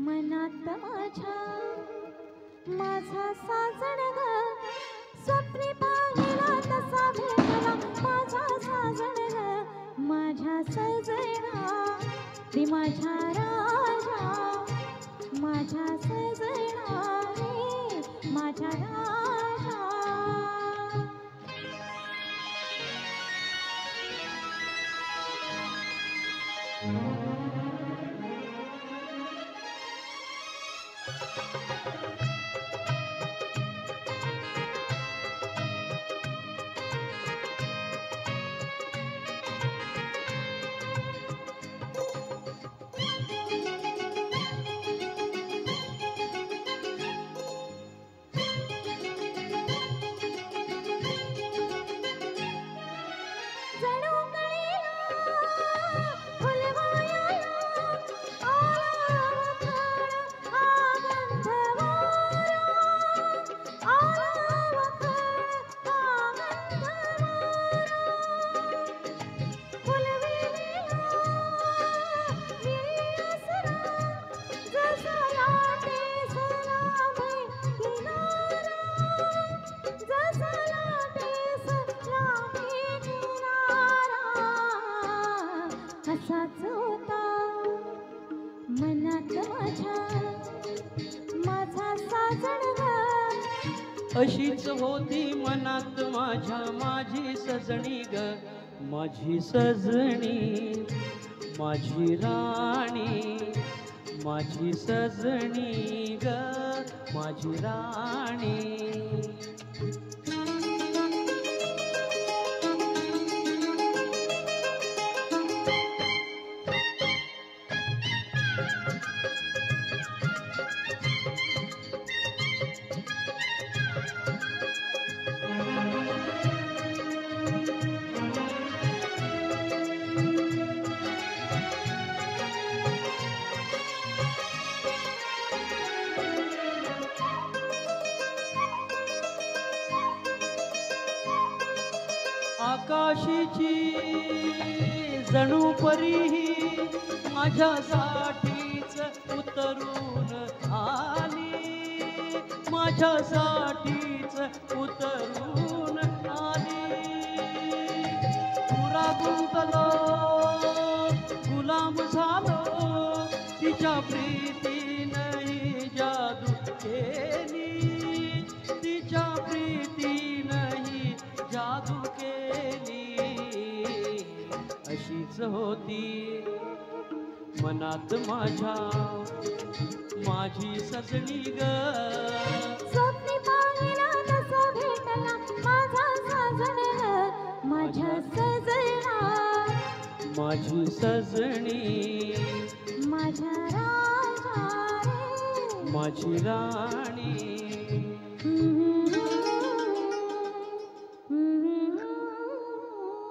मनात माझ्या माझा साजण ग स्वप्नी पाहिला तसा भेटला माझा साजण ग माझ्या सजना ती माझ्या राजा माझ्या सजना रे माझ्या राजा असाच होता मनात माझ्या माझा साजण ग अशीच होती मनात माझ्या माझी सजणी ग माझी सजणी माझी राणी माझी सजणी ग माझी राणी आकाशीची जणू परी माझ्यासाठीच उतरून आली माझ्यासाठीच उतरून आली पुरा गुंतलो गुलाम झालो तिच्या प्रीतीने जादू केली तिच्या प्रीतीने जादू केली अशीच होती मनात माझ्या माझी सजणी ग स्वप्नी पाहिला तसा भेटला माझा साजण ग माझ्या सजना माझी सजणी माझ्या राजा रे माझी राणी